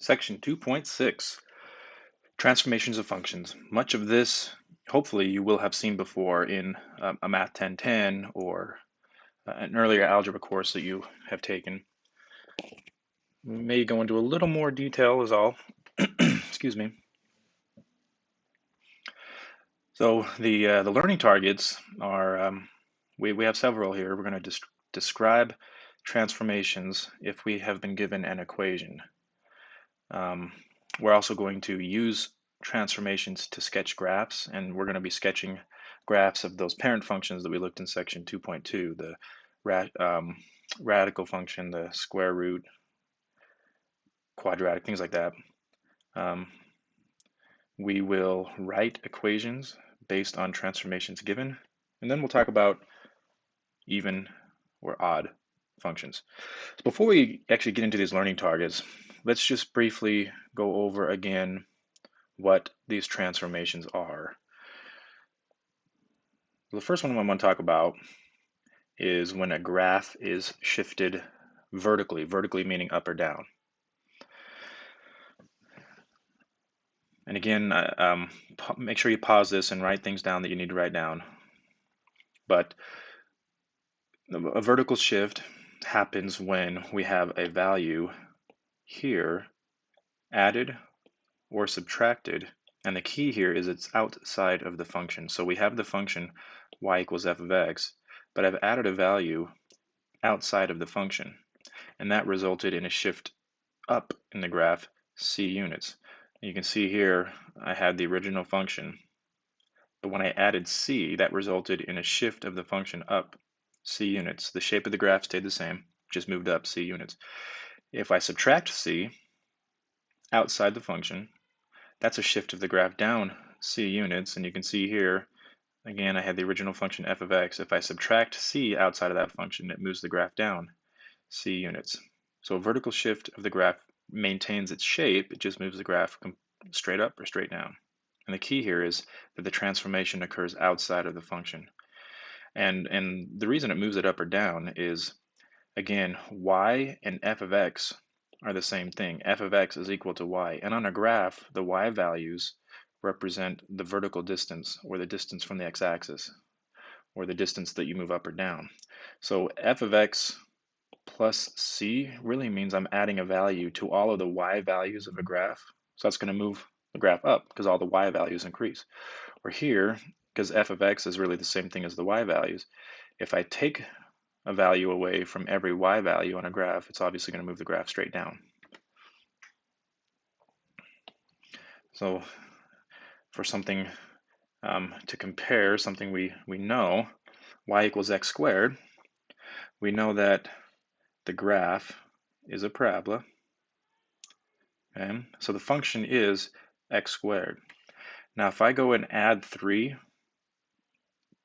Section 2.6, Transformations of Functions. Much of this, hopefully, you will have seen before in a Math 1010 or an earlier algebra course that you have taken. We may go into a little more detail is all. Excuse me. So the learning targets are, we have several here. We're going to describe transformations if we have been given an equation. We're also going to use transformations to sketch graphs, and we're going to be sketching graphs of those parent functions that we looked in section 2.2, the radical function, the square root, quadratic, things like that. We will write equations based on transformations given, and then we'll talk about even or odd functions. So before we actually get into these learning targets, let's just briefly go over again what these transformations are. The first one I want to talk about is when a graph is shifted vertically, vertically meaning up or down. And again, make sure you pause this and write things down that you need to write down. But a vertical shift happens when we have a value here added or subtracted, and the key here is it's outside of the function. So we have the function y equals f of x, but I've added a value outside of the function, and that resulted in a shift up in the graph c units. You can see here I had the original function, but when I added c, that resulted in a shift of the function up c units. The shape of the graph stayed the same, just moved up c units. If I subtract c outside the function, that's a shift of the graph down c units, and you can see here, again, I had the original function f of x. If I subtract c outside of that function, it moves the graph down c units. So a vertical shift of the graph maintains its shape, it just moves the graph straight up or straight down. And the key here is that the transformation occurs outside of the function. And the reason it moves it up or down is, again, y and f of x are the same thing. F of x is equal to y. And on a graph, the y values represent the vertical distance, or the distance from the x-axis, or the distance that you move up or down. So f of x plus c really means I'm adding a value to all of the y values of a graph. So that's going to move the graph up because all the y values increase. Or here, because f of x is really the same thing as the y values, if I take a value away from every y value on a graph, it's obviously going to move the graph straight down. So for something to compare, something we know, y equals x squared, we know that the graph is a parabola. Okay? So the function is x squared. Now if I go and add 3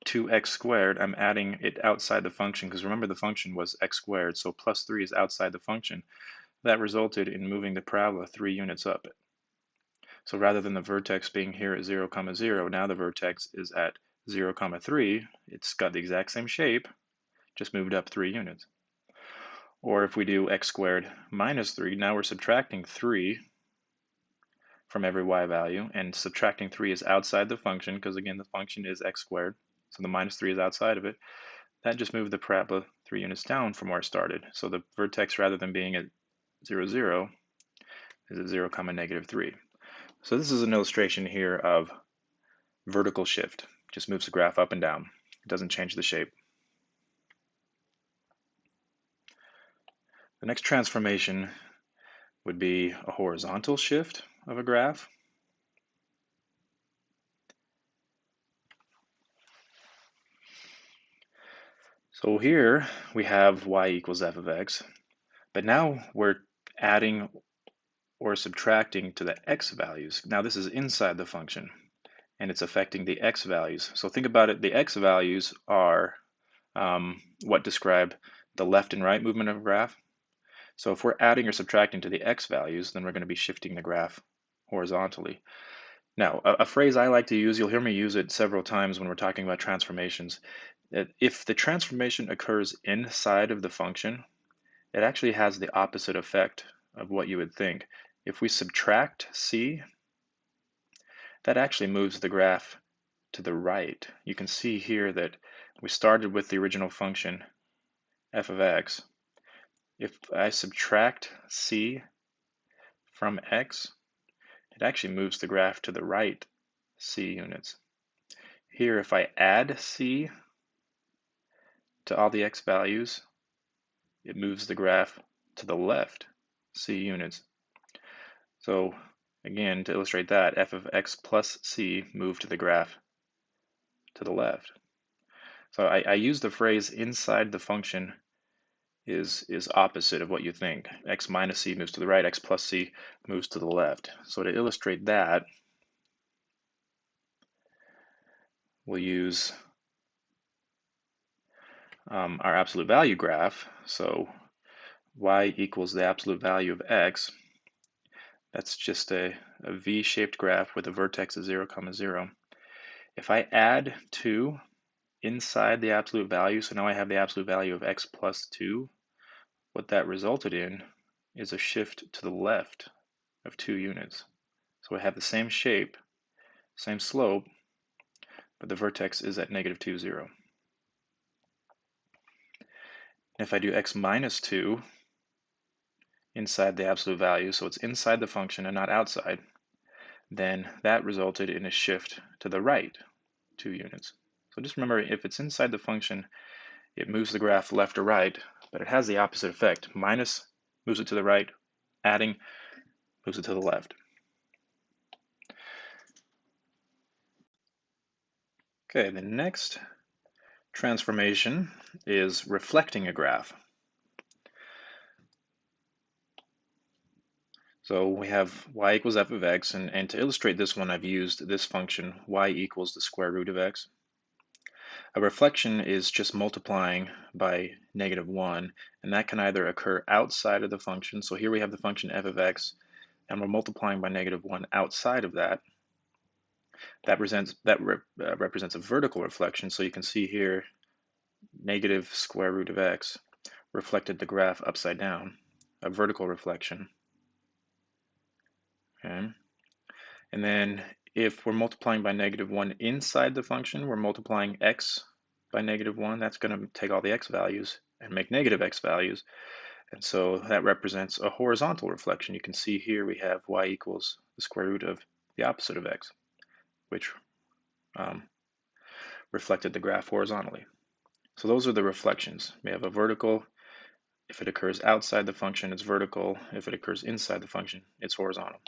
to x squared, I'm adding it outside the function, because remember the function was x squared, so plus 3 is outside the function. That resulted in moving the parabola 3 units up. So rather than the vertex being here at 0, 0, now the vertex is at 0, 3. It's got the exact same shape, just moved up 3 units. Or if we do x squared minus 3, now we're subtracting 3 from every y value, and subtracting 3 is outside the function, because again the function is x squared, so the minus 3 is outside of it. That just moved the parabola 3 units down from where it started. So the vertex, rather than being at 0, 0, is at 0, negative 3. So this is an illustration here of vertical shift. Just moves the graph up and down. It doesn't change the shape. The next transformation would be a horizontal shift of a graph. So here we have y equals f of x, but now we're adding or subtracting to the x values. Now this is inside the function, and it's affecting the x values. So think about it, the x values are what describe the left and right movement of a graph. So if we're adding or subtracting to the x values, then we're going to be shifting the graph horizontally. Now, a phrase I like to use, you'll hear me use it several times when we're talking about transformations, that if the transformation occurs inside of the function, it actually has the opposite effect of what you would think. if we subtract c, that actually moves the graph to the right. You can see here that we started with the original function f of x. If I subtract c from x, it actually moves the graph to the right c units. Here, if I add c to all the x values, it moves the graph to the left c units. So again, to illustrate that, f of x plus c moved the graph to the left. So I use the phrase inside the function is opposite of what you think. X minus c moves to the right, x plus c moves to the left. So to illustrate that, we'll use our absolute value graph. So y equals the absolute value of x. That's just a V-shaped graph with a vertex of 0, 0. If I add 2 inside the absolute value, so now I have the absolute value of x plus 2, what that resulted in is a shift to the left of 2 units. So I have the same shape, same slope, but the vertex is at negative 2, 0. If I do x minus 2 inside the absolute value, so it's inside the function and not outside, then that resulted in a shift to the right 2 units. So just remember, if it's inside the function, it moves the graph left or right, but it has the opposite effect. Minus moves it to the right, adding moves it to the left. Okay, the next transformation is reflecting a graph. So we have y equals f of x, and to illustrate this one, I've used this function, y equals the square root of x. A reflection is just multiplying by -1, and that can either occur outside of the function. So here we have the function f of x, and we're multiplying by -1 outside of that. That represents a vertical reflection. So you can see here, negative square root of x reflected the graph upside down, a vertical reflection. Okay. And then if we're multiplying by -1 inside the function, we're multiplying x by -1. That's going to take all the x values and make negative x values. And so that represents a horizontal reflection. You can see here we have y equals the square root of the opposite of x, which reflected the graph horizontally. So those are the reflections. We have a vertical. If it occurs outside the function, it's vertical. If it occurs inside the function, it's horizontal.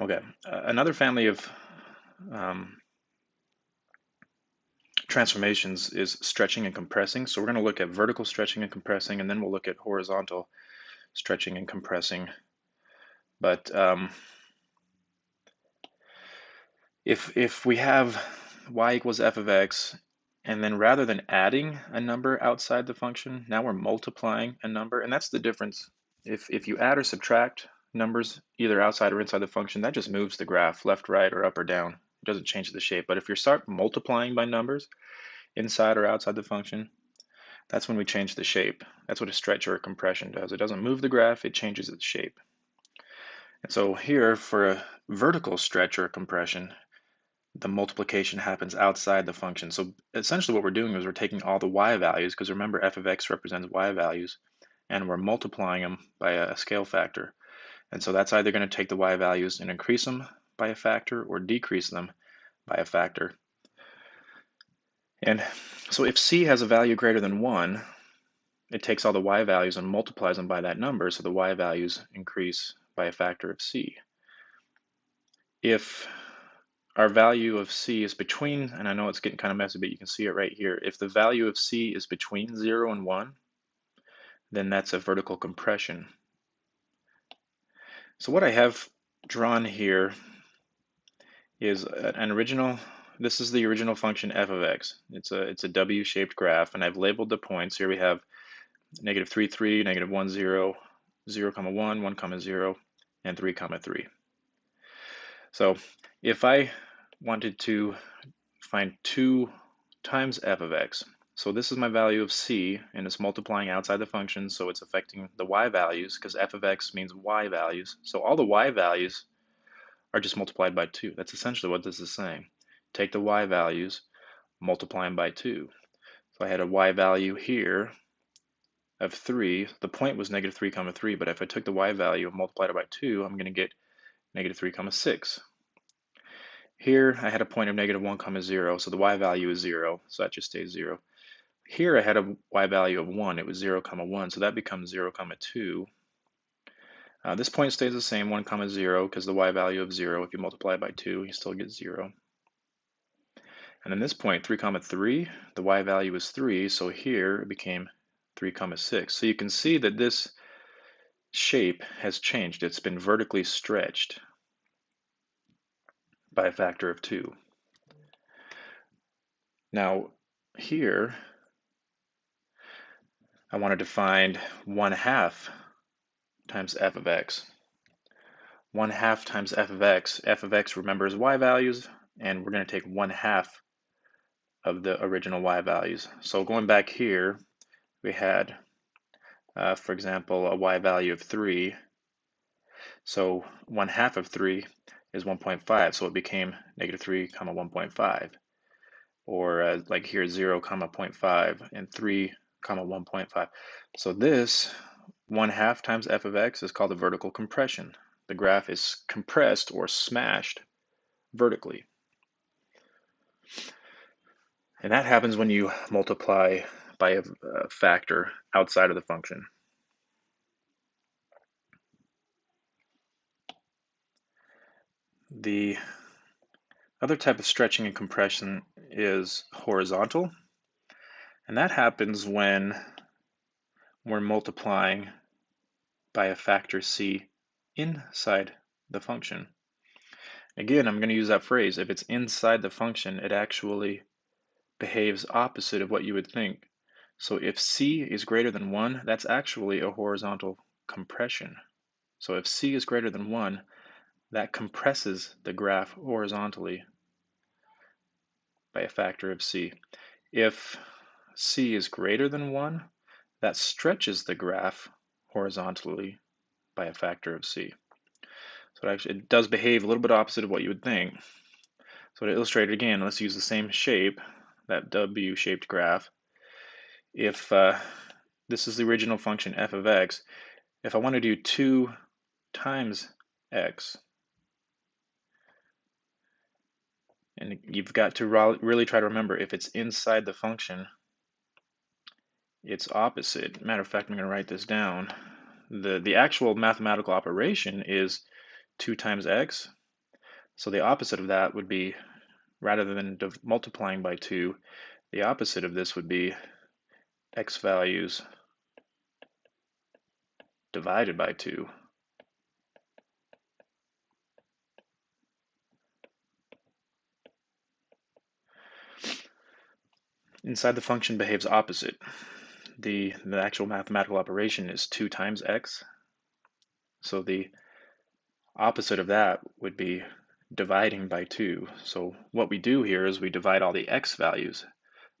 Okay, another family of transformations is stretching and compressing. So we're going to look at vertical stretching and compressing, and then we'll look at horizontal stretching and compressing. But if we have y equals f of x, and then rather than adding a number outside the function, now we're multiplying a number, and that's the difference. If you add or subtract numbers either outside or inside the function, that just moves the graph left, right, or up or down. It doesn't change the shape. But if you start multiplying by numbers inside or outside the function, that's when we change the shape. That's what a stretch or a compression does. It doesn't move the graph, it changes its shape. And so here, for a vertical stretch or compression, the multiplication happens outside the function. So essentially what we're doing is we're taking all the y values, because remember f of x represents y values, and we're multiplying them by a scale factor. And so that's either going to take the y values and increase them by a factor or decrease them by a factor. And so if c has a value greater than 1, it takes all the y values and multiplies them by that number, so the y values increase by a factor of c. If our value of c is between, and I know it's getting kind of messy, but you can see it right here. If the value of c is between 0 and 1, then that's a vertical compression. So what I have drawn here is an original, this is the original function f of x. It's a W-shaped graph, and I've labeled the points. Here we have -3, 3, -1, 0, 0, 1, 1, 0, and 3, 3. So if I wanted to find 2 times f of x, So this is my value of c, and it's multiplying outside the function, so it's affecting the y values, because f of x means y values. So all the y values are just multiplied by 2. That's essentially what this is saying. Take the y values, multiply them by 2. So I had a y value here of 3. The point was negative 3 comma 3, but if I took the y value and multiplied it by 2, I'm going to get negative 3 comma 6. Here I had a point of negative 1 comma 0, so the y value is 0, so that just stays 0. Here I had a y value of 1, it was 0 comma 1, so that becomes 0 comma 2. This point stays the same, 1 comma 0, because the y value of 0, if you multiply it by 2, you still get 0. And then this point, 3 comma 3, the y value is 3, so here it became 3 comma 6. So you can see that this shape has changed. It's been vertically stretched by a factor of 2. Now here I wanted to find 1/2 times f of x. 1/2 times f of x, remember, is y values, and we're going to take 1/2 of the original y values. So going back here, we had, for example, a y value of 3. So 1/2 of 3 is 1.5, so it became negative 3 comma 1.5. Or like here, 0 comma 0.5 and 3 comma 1.5. So this 1/2 times f of x is called a vertical compression. The graph is compressed or smashed vertically. And that happens when you multiply by a factor outside of the function. The other type of stretching and compression is horizontal. And that happens when we're multiplying by a factor c inside the function. Again, I'm going to use that phrase. If it's inside the function, it actually behaves opposite of what you would think. So if c is greater than 1, that's actually a horizontal compression. So if c is greater than 1, that compresses the graph horizontally by a factor of c. If c is greater than 1, that stretches the graph horizontally by a factor of c. So it does behave a little bit opposite of what you would think. So to illustrate it again, let's use the same shape, that W-shaped graph. If this is the original function f of x, if I want to do 2 times x, and you've got to really try to remember, if it's inside the function, it's opposite. Matter of fact, I'm going to write this down. The actual mathematical operation is 2 times x. So the opposite of that would be, rather than multiplying by 2, the opposite of this would be x values divided by 2. Inside the function behaves opposite. The actual mathematical operation is 2 times x. So the opposite of that would be dividing by 2. So what we do here is we divide all the x values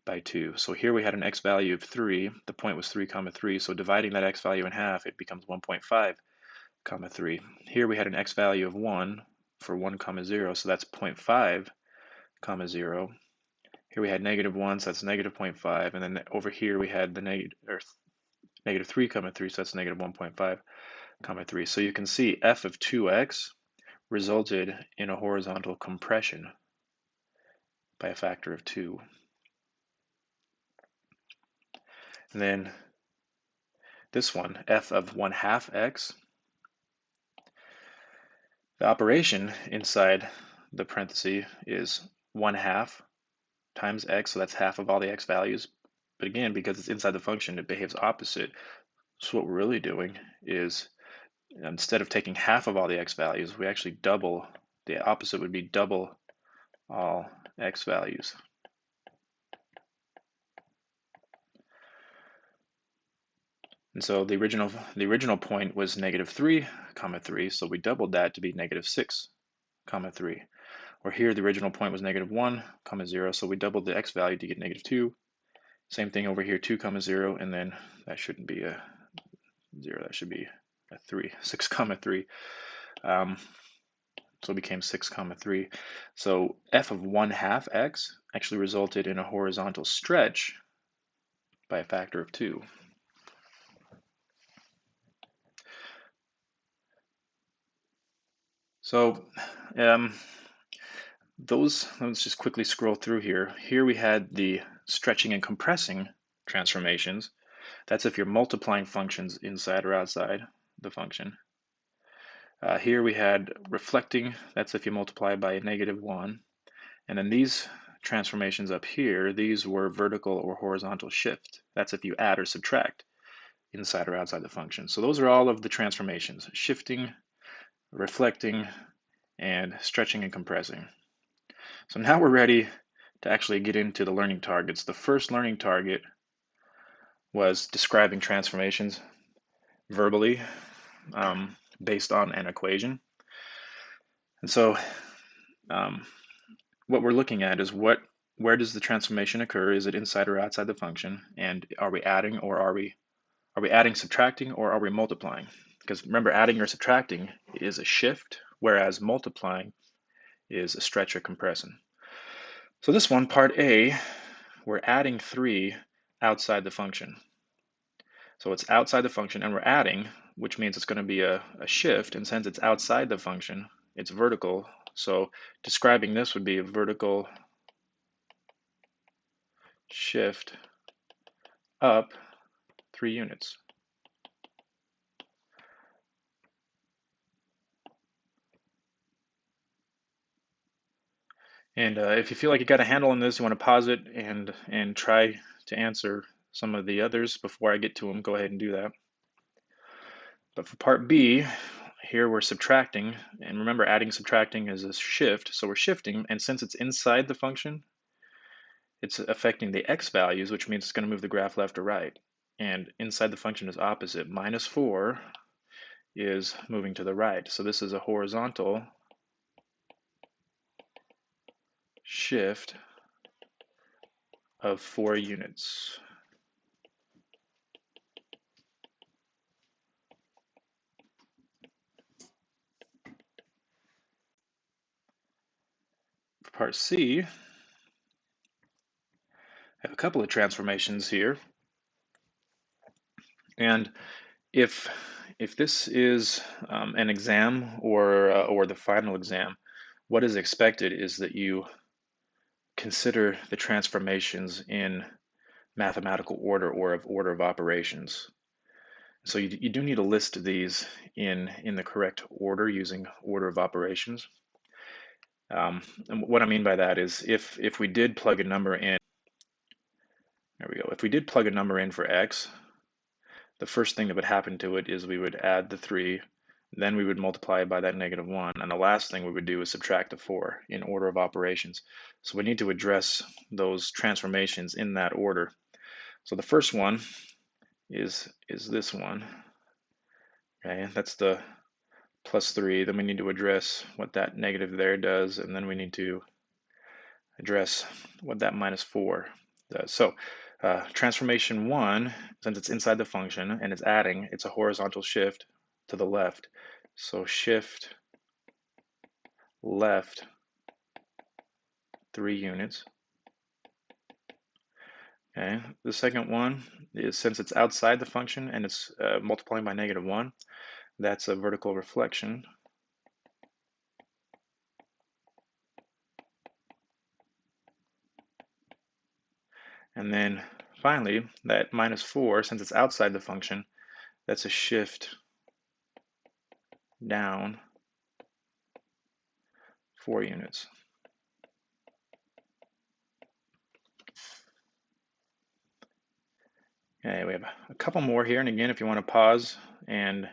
by 2. So here we had an x value of 3. The point was 3 comma 3. So dividing that x value in half, it becomes 1.5 comma 3. Here we had an x value of 1 for 1 comma 0. So that's 0.5 comma 0. Here we had negative 1, so that's negative 0.5. And then over here we had the negative 3 comma 3, so that's negative 1.5 comma 3. So you can see f of 2x resulted in a horizontal compression by a factor of 2. And then this one, f of 1/2 x, the operation inside the parenthesis is 1/2 times x, so that's half of all the x values. But again, because it's inside the function, it behaves opposite. So what we're really doing is, instead of taking half of all the x values, we actually double. The opposite would be double all x values. And so the original point was negative 3 comma 3, so we doubled that to be negative 6 comma 3. Or here the original point was negative 1 comma 0, so we doubled the x value to get negative 2 Same thing over here, 2 comma 0, and then that shouldn't be a 0, that should be a 3, 6 comma 3. So it became 6 comma 3. So f of 1/2 x actually resulted in a horizontal stretch by a factor of 2. So let's just quickly scroll through here. Here we had the stretching and compressing transformations. That's if you're multiplying functions inside or outside the function. Here we had reflecting, that's if you multiply by a -1. And then these transformations up here, these were vertical or horizontal shift. That's if you add or subtract inside or outside the function. So those are all of the transformations: shifting, reflecting, and stretching and compressing. So now we're ready to actually get into the learning targets. The first learning target was describing transformations verbally based on an equation. And so what we're looking at is where does the transformation occur? Is it inside or outside the function? And are we adding, or are we adding, subtracting, or are we multiplying? Because remember, adding or subtracting is a shift, whereas multiplying is a stretch or compression. So this one, part A, we're adding 3 outside the function. So it's outside the function and we're adding, which means it's going to be a shift. And since it's outside the function, it's vertical. So describing this would be a vertical shift up 3 units. And if you feel like you got a handle on this, you want to pause it and try to answer some of the others before I get to them, go ahead and do that. But for part B, here we're subtracting, and remember, adding, subtracting is a shift, so we're shifting, and since it's inside the function, it's affecting the x values, which means it's going to move the graph left or right. And inside the function is opposite. -4 is moving to the right. So this is a horizontal shift of 4 units. For part C, I have a couple of transformations here. And if this is an exam or the final exam, what is expected is that you consider the transformations in mathematical order or of order of operations. So you do need to list these in the correct order using order of operations. And what I mean by that is if we did plug a number in, there we go. If we did plug a number in for x, the first thing that would happen to it is we would add the 3, then we would multiply it by that -1, and the last thing we would do is subtract the 4 in order of operations. So we need to address those transformations in that order. So the first one is this one. Okay, that's the +3. Then we need to address what that negative there does, and then we need to address what that -4 does. So transformation 1, since it's inside the function and it's adding, it's a horizontal shift to the left. So shift left 3 units. Okay, the second one is, since it's outside the function and it's multiplying by -1, that's a vertical reflection. And then finally, that -4, since it's outside the function, that's a shift down 4 units. Okay, we have a couple more here, and again, if you want to pause and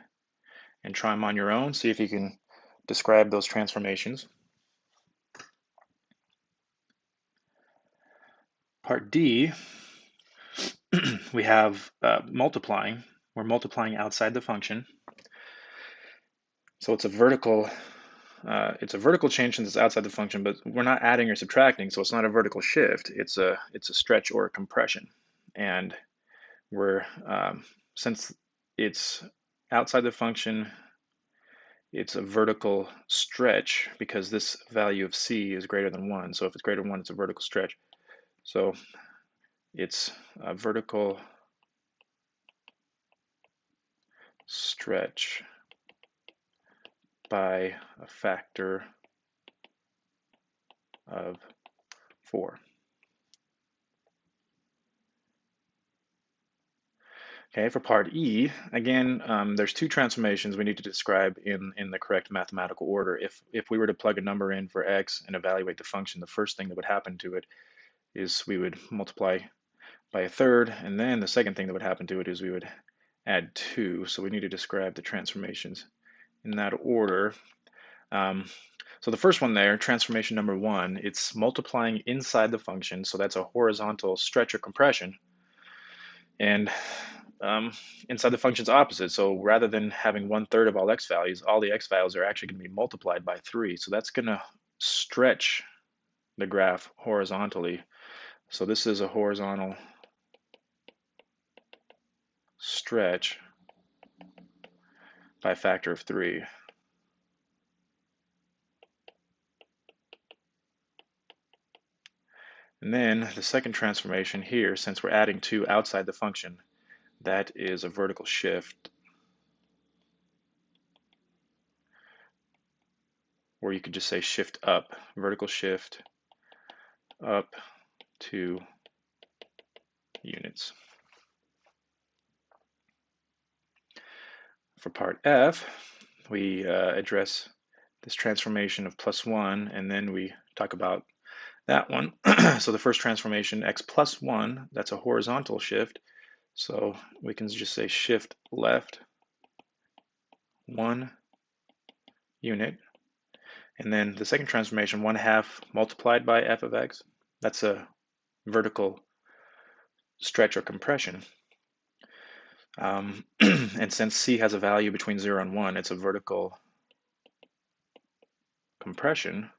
try them on your own, see if you can describe those transformations. Part D, we have multiplying. We're multiplying outside the function. So it's a vertical change since it's outside the function, but we're not adding or subtracting, so it's not a vertical shift. It's a stretch or a compression. and we're since it's outside the function, it's a vertical stretch because this value of c is greater than 1. So if it's greater than 1, it's a vertical stretch. So it's a vertical stretch by a factor of 4. Okay, for part E, again, there's two transformations we need to describe in the correct mathematical order. If we were to plug a number in for x and evaluate the function, the first thing that would happen to it is we would multiply by a third, and then the second thing that would happen to it is we would add 2. So we need to describe the transformations in that order. So the first one there, transformation number 1, it's multiplying inside the function, so that's a horizontal stretch or compression. And inside the function's opposite. So rather than having 1/3 of all x values are actually going to be multiplied by 3. So that's going to stretch the graph horizontally. So this is a horizontal stretch by a factor of 3. And then the second transformation here, since we're adding 2 outside the function, that is a vertical shift, or you could just say shift up, vertical shift up 2 units. For part F, we address this transformation of +1, and then we talk about that one. So the first transformation, x plus 1, that's a horizontal shift. So we can just say shift left 1 unit. And then the second transformation, 1/2 multiplied by f of x, that's a vertical stretch or compression. And since c has a value between 0 and 1, it's a vertical compression.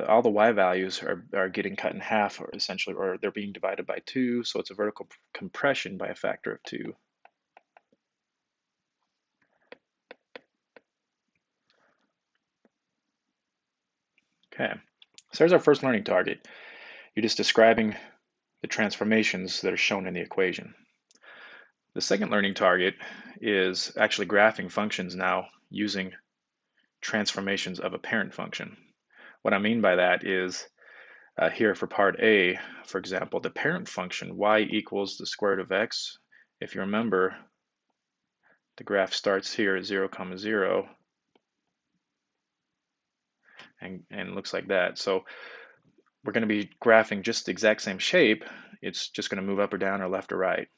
All the y values are getting cut in half, or essentially, or they're being divided by 2, so it's a vertical compression by a factor of 2. Okay, so there's our first learning target. You're just describing the transformations that are shown in the equation. The second learning target is actually graphing functions now using transformations of a parent function. What I mean by that is here for part A, for example, the parent function y equals the square root of x. If you remember, the graph starts here at 0, 0, and looks like that. So we're going to be graphing just the exact same shape. It's just going to move up or down or left or right.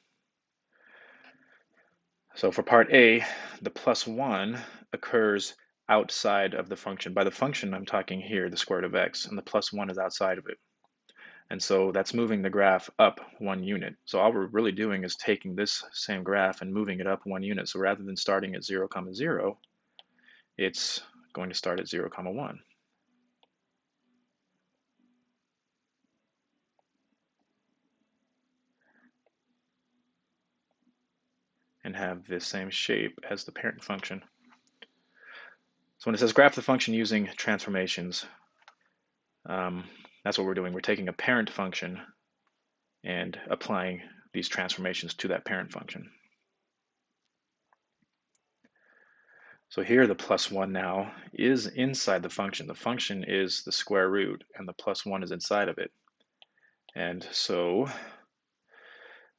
So for part A, the +1 occurs outside of the function. By the function, I'm talking here, the square root of x, and the +1 is outside of it. And so that's moving the graph up 1 unit. So all we're really doing is taking this same graph and moving it up 1 unit. So rather than starting at 0, 0, it's going to start at 0, 1. And have this same shape as the parent function. So when it says graph the function using transformations, that's what we're doing. We're taking a parent function and applying these transformations to that parent function. So here the +1 now is inside the function. The function is the square root, and the +1 is inside of it. And so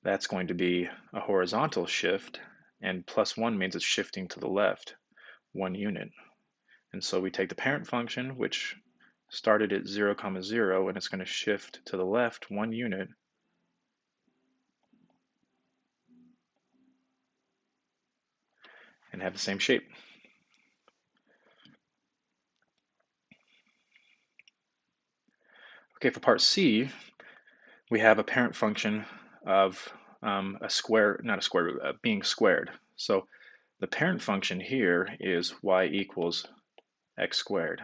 that's going to be a horizontal shift, and +1 means it's shifting to the left 1 unit. And so we take the parent function, which started at 0, 0, and it's going to shift to the left 1 unit. And have the same shape. Okay, for part C, we have a parent function of being squared. So the parent function here is y equals x squared.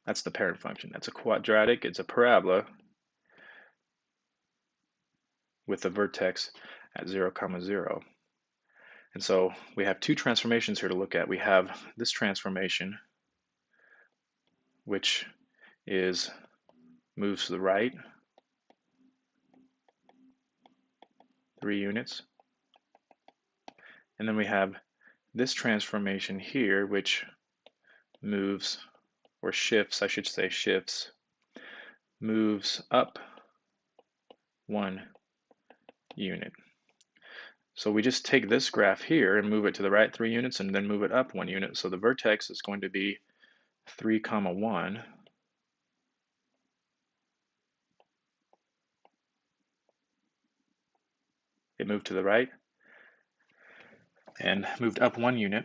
That's the parent function. That's a quadratic, it's a parabola with a vertex at 0, 0. And so we have two transformations here to look at. We have this transformation, which is moves to the right 3 units. And then we have this transformation here, which moves, or shifts, I should say shifts, moves up 1 unit. So we just take this graph here and move it to the right 3 units and then move it up 1 unit. So the vertex is going to be 3, 1. It moved to the right and moved up 1 unit.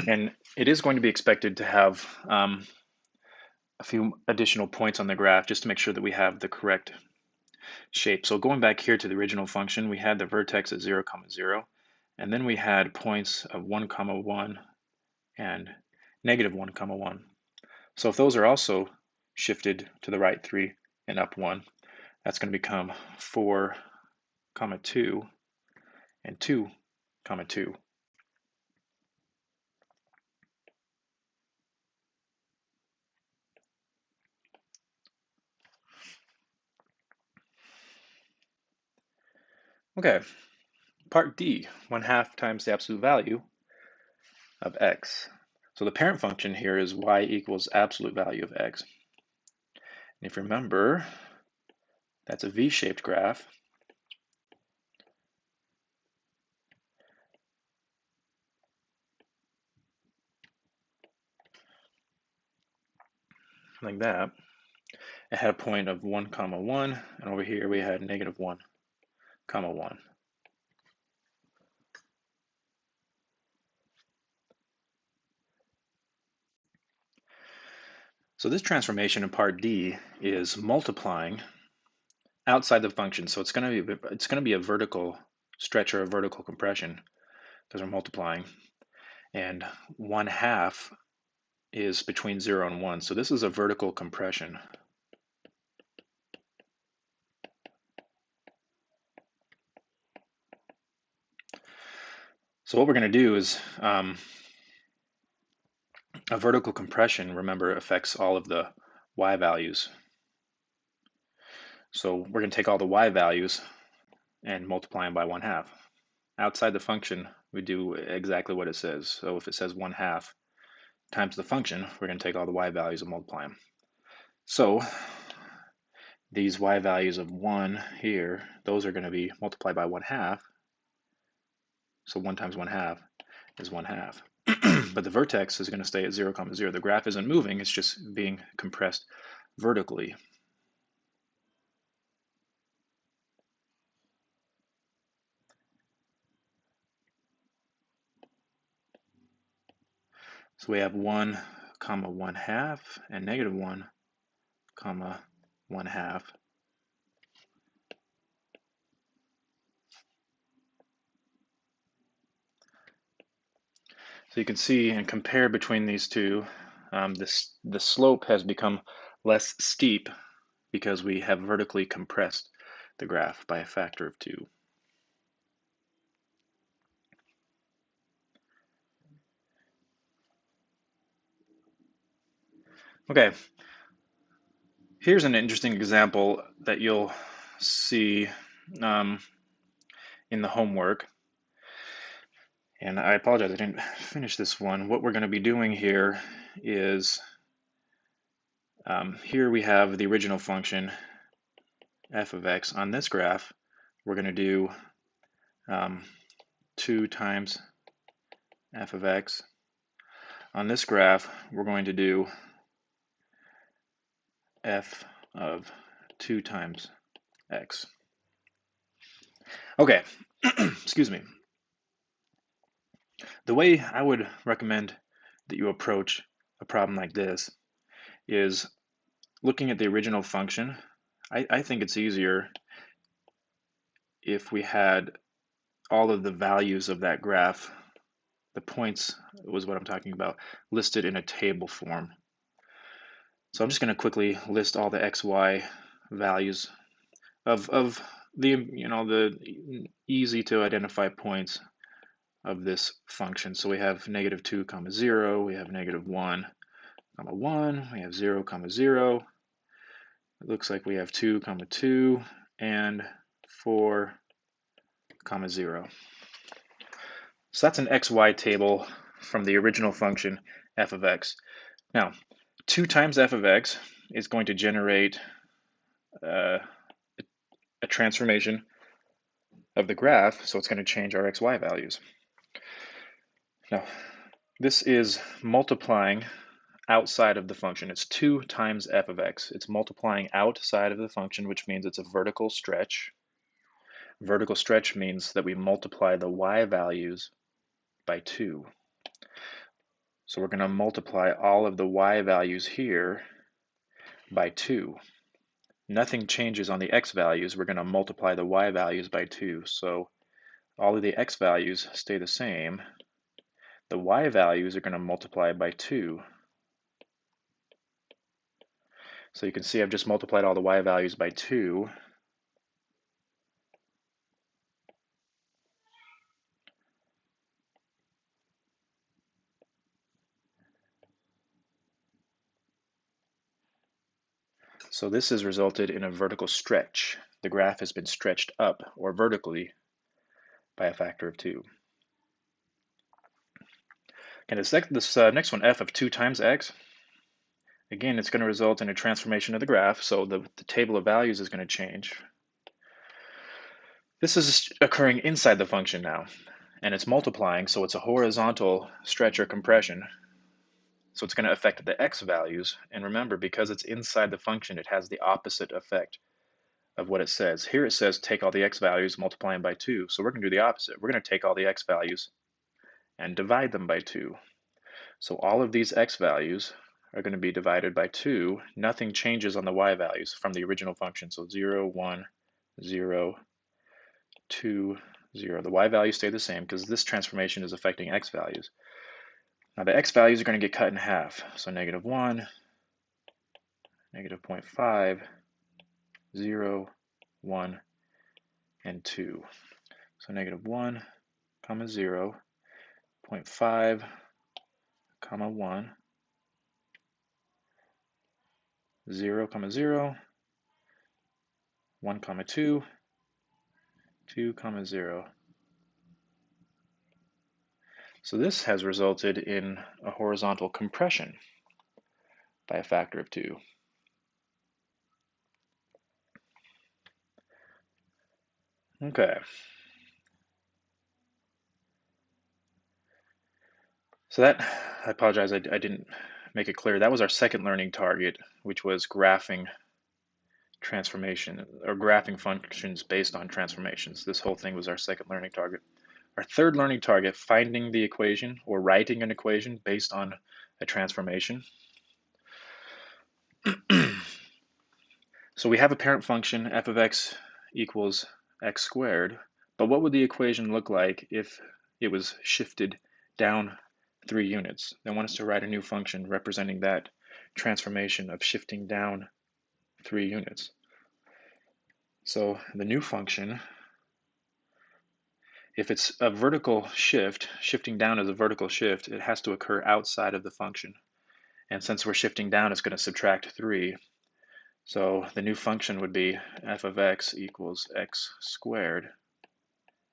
And it is going to be expected to have a few additional points on the graph just to make sure that we have the correct shape. So going back here to the original function, we had the vertex at 0, 0, and then we had points of 1, 1 and negative 1, 1. So if those are also shifted to the right 3 and up 1, that's going to become 4, 2 and 2, 2. Okay, part D, 1/2 times the absolute value of x. So the parent function here is y equals absolute value of x. And if you remember, that's a V-shaped graph. Like that. It had a point of 1, 1, and over here we had negative 1, 1. So this transformation in part D is multiplying outside the function. So it's going to be a vertical stretch or a vertical compression because we're multiplying. And 1/2 is between 0 and 1. So this is a vertical compression. So what we're going to do is a vertical compression, remember, affects all of the y values. So we're going to take all the y values and multiply them by 1/2. Outside the function, we do exactly what it says. So if it says 1/2 times the function, we're going to take all the y values and multiply them. So these y values of 1 here, those are going to be multiplied by 1/2. So 1 times 1/2 is 1/2. But the vertex is going to stay at 0, 0. The graph isn't moving, it's just being compressed vertically. So we have 1, 1/2 and negative 1, 1/2. So you can see and compare between these two, the slope has become less steep because we have vertically compressed the graph by a factor of 2. Okay, here's an interesting example that you'll see in the homework. And I apologize, I didn't finish this one. What we're going to be doing here is, here we have the original function f of x. On this graph, we're going to do 2 times f of x. On this graph, we're going to do f of 2 times x. Okay, excuse me. The way I would recommend that you approach a problem like this is looking at the original function. I think it's easier if we had all of the values of that graph the points was what I'm talking about, listed in a table form. So I'm just going to quickly list all the x, y values of the, the easy to identify points of this function. So we have negative 2 comma 0, we have negative 1 comma 1, we have 0 comma 0. It looks like we have 2 comma 2 and 4 comma 0. So that's an xy table from the original function f of x. Now, 2 times f of x is going to generate a transformation of the graph, so it's going to change our xy values. Now, this is multiplying outside of the function. It's 2 times f of x. It's multiplying outside of the function, which means it's a vertical stretch. Vertical stretch means that we multiply the y values by 2. So we're going to multiply all of the y values here by 2. Nothing changes on the x values. We're going to multiply the y values by 2. So all of the x values stay the same. The y values are going to multiply by 2. So you can see I've just multiplied all the y values by 2. So this has resulted in a vertical stretch. The graph has been stretched up or vertically by a factor of 2. And this next one, f of 2 times x, again, it's going to result in a transformation of the graph, so the table of values is going to change. This is occurring inside the function now, and it's multiplying, so it's a horizontal stretch or compression. So it's going to affect the x values, and remember, because it's inside the function, it has the opposite effect of what it says. Here it says take all the x values, multiply them by 2, so we're going to do the opposite. We're going to take all the x values and divide them by 2. So all of these x values are going to be divided by 2. Nothing changes on the y values from the original function. So 0, 1, 0, 2, 0. The y values stay the same because this transformation is affecting x values. Now the x values are going to get cut in half. So negative 1, negative 0.5, 0, 1, and 2. So negative 1, comma 0, 0.5, comma 1, 0, comma 0, 1, comma 2, 2, comma 0. So this has resulted in a horizontal compression by a factor of 2. Okay. So that, I apologize, I didn't make it clear. That was our second learning target, which was graphing transformation or graphing functions based on transformations. This whole thing was our second learning target. Our third learning target, finding the equation or writing an equation based on a transformation. So we have a parent function, f of x equals x squared, but what would the equation look like if it was shifted down 3 units? They want us to write a new function representing that transformation of shifting down 3 units. So the new function, if it's a vertical shift, shifting down is a vertical shift, it has to occur outside of the function. And since we're shifting down, it's going to subtract 3. So the new function would be f of x equals x squared.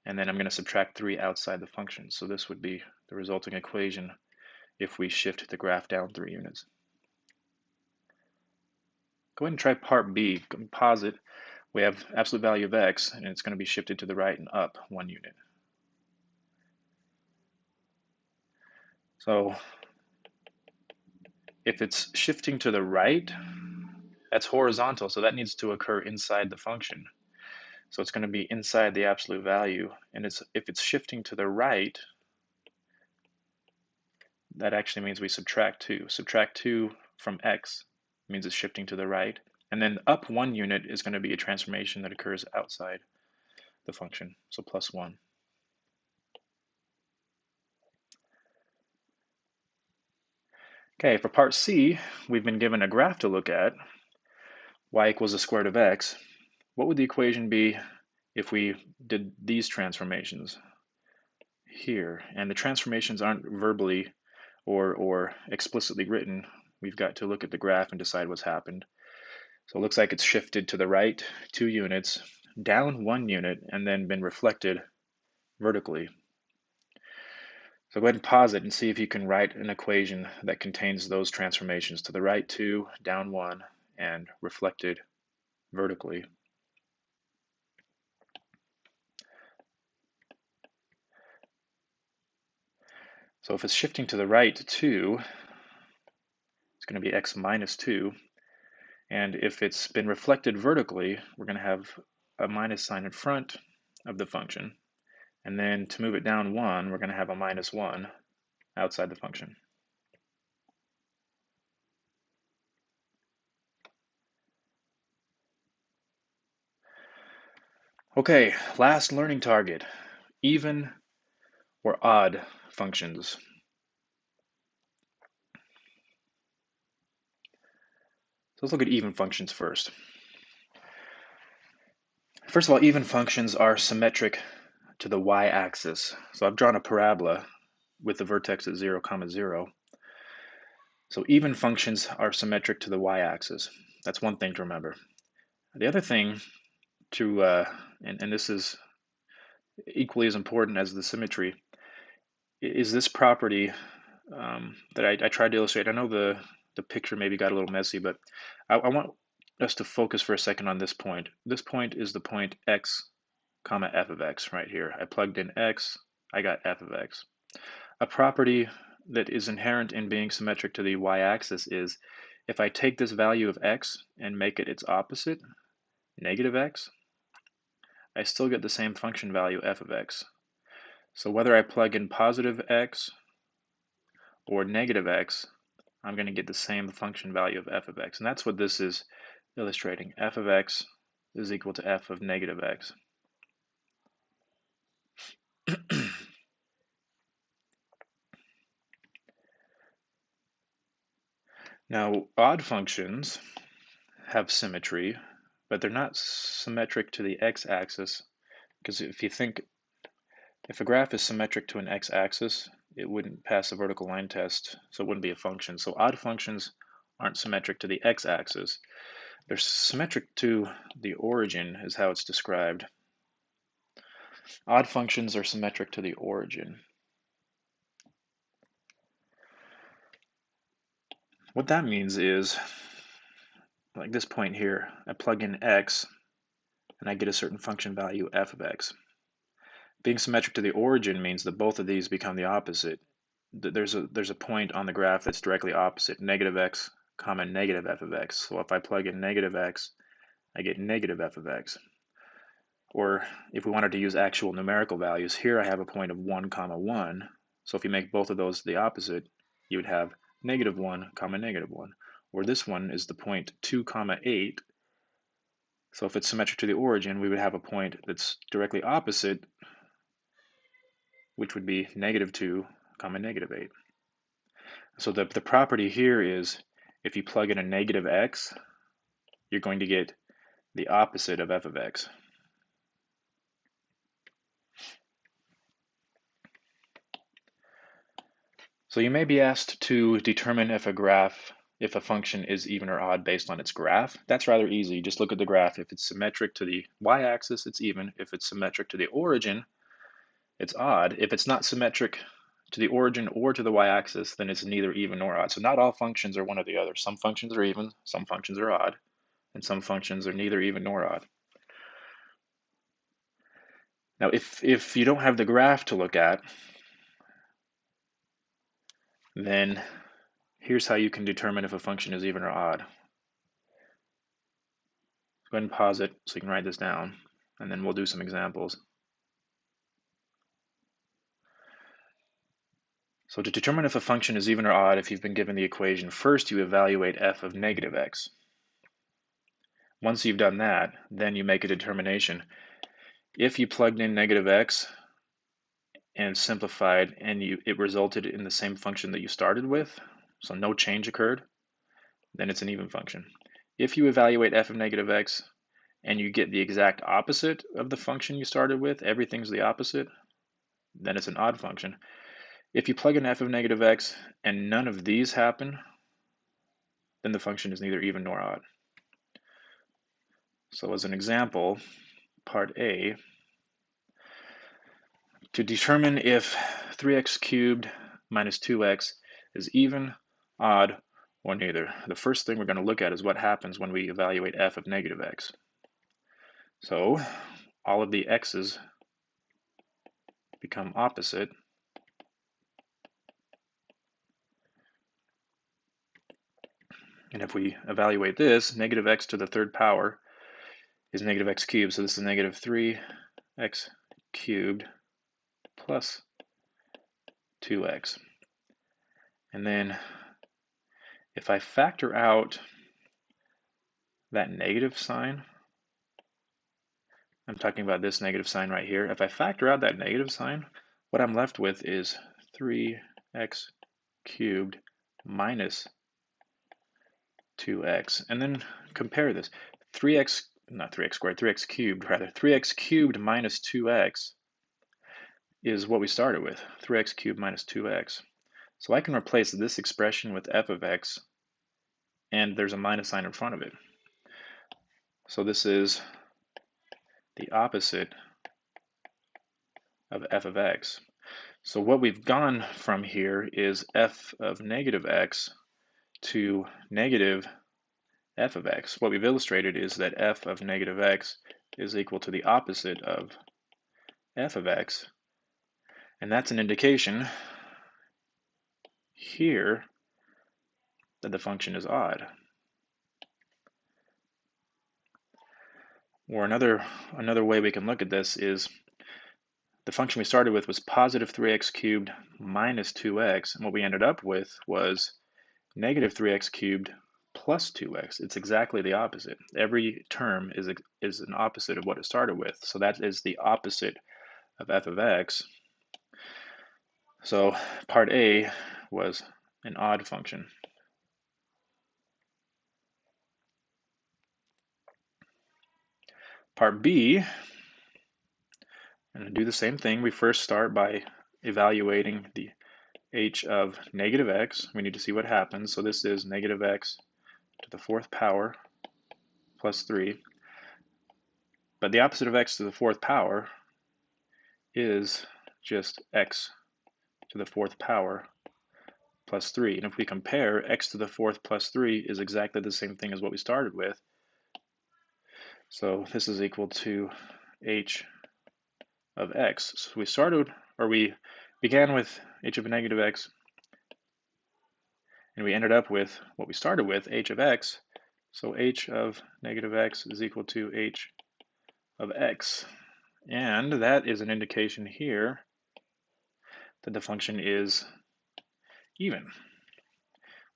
And then I'm going to subtract 3 outside the function. So this would be the resulting equation if we shift the graph down 3 units. Go ahead and try part B. Pause it. We have absolute value of x, and it's going to be shifted to the right and up 1 unit. So if it's shifting to the right, that's horizontal, so that needs to occur inside the function. So it's going to be inside the absolute value, and if it's shifting to the right, that actually means we subtract 2. Subtract 2 from x means it's shifting to the right, and then up 1 unit is going to be a transformation that occurs outside the function, so plus 1. Okay, for part C, we've been given a graph to look at, y equals the square root of x. What would the equation be if we did these transformations here? And the transformations aren't verbally or explicitly written. We've got to look at the graph and decide what's happened. So it looks like it's shifted to the right 2 units, down 1 unit, and then been reflected vertically. So go ahead and pause it and see if you can write an equation that contains those transformations to the right 2, down 1, and reflected vertically. So if it's shifting to the right 2, it's going to be x minus 2. And if it's been reflected vertically, we're going to have a minus sign in front of the function. And then to move it down 1, we're going to have a minus 1 outside the function. Okay, last learning target, even or odd functions. So let's look at even functions first. First of all, even functions are symmetric to the y-axis. So I've drawn a parabola with the vertex at 0, 0. So even functions are symmetric to the y-axis. That's one thing to remember. The other thing to, and this is equally as important as the symmetry, is this property that I tried to illustrate. I know the picture maybe got a little messy, but I want us to focus for a second on this point. This point is the point x comma f of x right here. I plugged in x, I got f of x. A property that is inherent in being symmetric to the y-axis is if I take this value of x and make it its opposite, negative x, I still get the same function value f of x. So whether I plug in positive x or negative x, I'm going to get the same function value of f of x. And that's what this is illustrating. F of x is equal to f of negative x. Now, odd functions have symmetry, but they're not symmetric to the x-axis, because if you think, if a graph is symmetric to an x-axis, it wouldn't pass the vertical line test, so it wouldn't be a function. So odd functions aren't symmetric to the x-axis. They're symmetric to the origin, is how it's described. Odd functions are symmetric to the origin. What that means is, like this point here, I plug in x, and I get a certain function value f of x. Being symmetric to the origin means that both of these become the opposite. There's a point on the graph that's directly opposite, negative x comma negative f of x. So if I plug in negative x, I get negative f of x. Or if we wanted to use actual numerical values, here I have a point of 1 comma 1. So if you make both of those the opposite, you would have negative 1 comma negative 1. Or this one is the point 2 comma 8. So if it's symmetric to the origin, we would have a point that's directly opposite, which would be negative 2 comma negative 8. So the property here is if you plug in a negative x, you're going to get the opposite of f of x. So you may be asked to determine if a function is even or odd based on its graph. That's rather easy. Just look at the graph. If it's symmetric to the y-axis, it's even. If it's symmetric to the origin, it's odd. If it's not symmetric to the origin or to the y-axis, then it's neither even nor odd. So not all functions are one or the other. Some functions are even, some functions are odd, and some functions are neither even nor odd. Now, if you don't have the graph to look at, then here's how you can determine if a function is even or odd. Go ahead and pause it so you can write this down, and then we'll do some examples. So to determine if a function is even or odd, if you've been given the equation, first you evaluate f of negative x. Once you've done that, then you make a determination. If you plugged in negative x and simplified and it resulted in the same function that you started with, so no change occurred, then it's an even function. If you evaluate f of negative x and you get the exact opposite of the function you started with, everything's the opposite, then it's an odd function. If you plug in f of negative x and none of these happen, then the function is neither even nor odd. So as an example, part A, to determine if 3x cubed minus 2x is even, odd, or neither, the first thing we're going to look at is what happens when we evaluate f of negative x. So all of the x's become opposite, and if we evaluate this, negative x to the third power is negative x cubed, so this is negative 3x cubed plus 2x. And then if I factor out that negative sign, I'm talking about this negative sign right here. If I factor out that negative sign, what I'm left with is 3x cubed minus 2x. And then compare this. 3x, not 3x squared, 3x cubed rather. 3x cubed minus 2x is what we started with, 3x cubed minus 2x. So I can replace this expression with f of x, and there's a minus sign in front of it. So this is the opposite of f of x. So what we've gone from here is f of negative x to negative f of x. What we've illustrated is that f of negative x is equal to the opposite of f of x, and that's an indication here that the function is odd. Or another way we can look at this is the function we started with was positive 3x cubed minus 2x, and what we ended up with was negative 3x cubed plus 2x. It's exactly the opposite. Every term is an opposite of what it started with, so that is the opposite of f of x. So part A was an odd function. Part B, I'm going to do the same thing. We first start by evaluating the h of negative x. We need to see what happens. So this is negative x to the fourth power plus 3. But the opposite of x to the fourth power is just x to the fourth power plus 3. And if we compare, x to the fourth plus 3 is exactly the same thing as what we started with. So this is equal to h of x. So we began with h of negative x, and we ended up with what we started with, h of x. So h of negative x is equal to h of x. And that is an indication here that the function is even.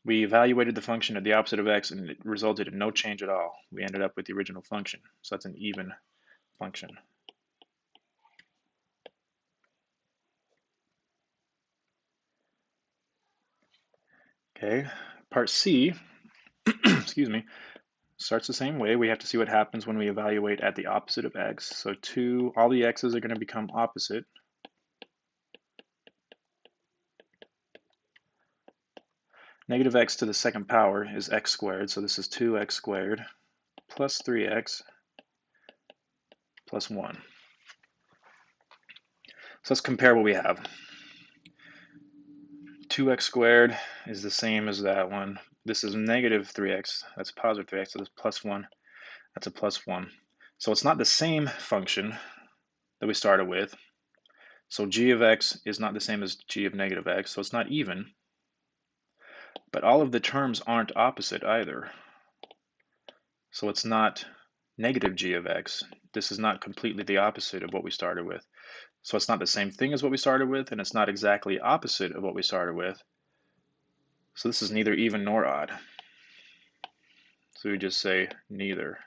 We evaluated the function at the opposite of x, and it resulted in no change at all. We ended up with the original function. So that's an even function. Okay, part C, excuse me, starts the same way. We have to see what happens when we evaluate at the opposite of x. So all the x's are going to become opposite. Negative x to the second power is x squared, so this is 2x squared plus 3x plus 1. So let's compare what we have. 2x squared is the same as that one. This is negative 3x, that's positive 3x, so this plus 1, that's a plus 1. So it's not the same function that we started with. So g of x is not the same as g of negative x, so it's not even. But all of the terms aren't opposite either. So it's not negative g of x. This is not completely the opposite of what we started with. So it's not the same thing as what we started with, and it's not exactly opposite of what we started with. So this is neither even nor odd. So we just say neither.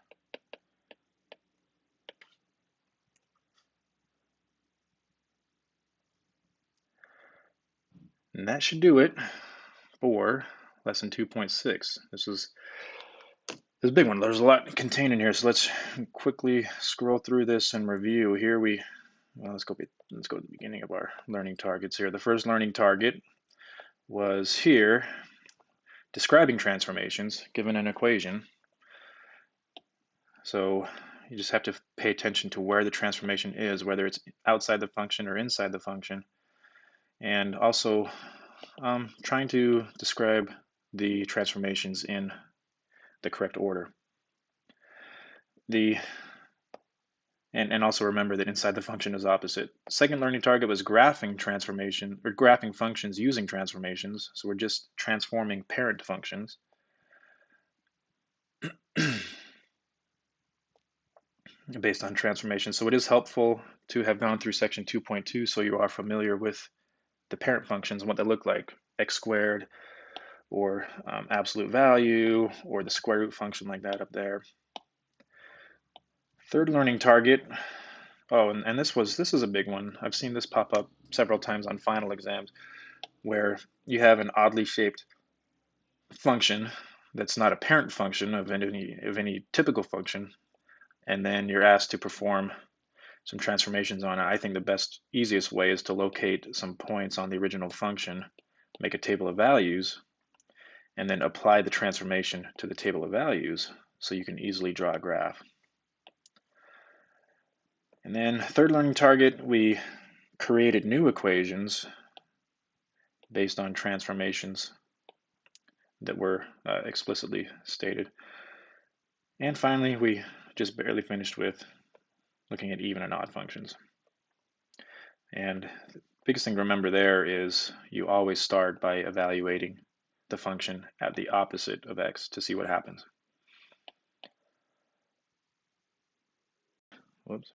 And that should do it for lesson 2.6. This is a big one. There's a lot contained in here, so let's quickly scroll through this and review. Here let's go to the beginning of our learning targets here. The first learning target was here, describing transformations given an equation. So you just have to pay attention to where the transformation is, whether it's outside the function or inside the function. And also trying to describe the transformations in the correct order. And also remember that inside the function is opposite. Second learning target was graphing transformation or graphing functions using transformations. So we're just transforming parent functions. Based on transformation. So it is helpful to have gone through section 2.2 so you are familiar with the parent functions and what they look like. X squared, or absolute value, or the square root function like that up there. Third learning target. Oh, and this is a big one. I've seen this pop up several times on final exams, where you have an oddly shaped function that's not a parent function of any typical function, and then you're asked to perform some transformations on it. I think the best, easiest way is to locate some points on the original function, make a table of values, and then apply the transformation to the table of values so you can easily draw a graph. And then third learning target, we created new equations based on transformations that were explicitly stated. And finally, we just barely finished with looking at even and odd functions. And the biggest thing to remember there is you always start by evaluating the function at the opposite of x to see what happens. Whoops.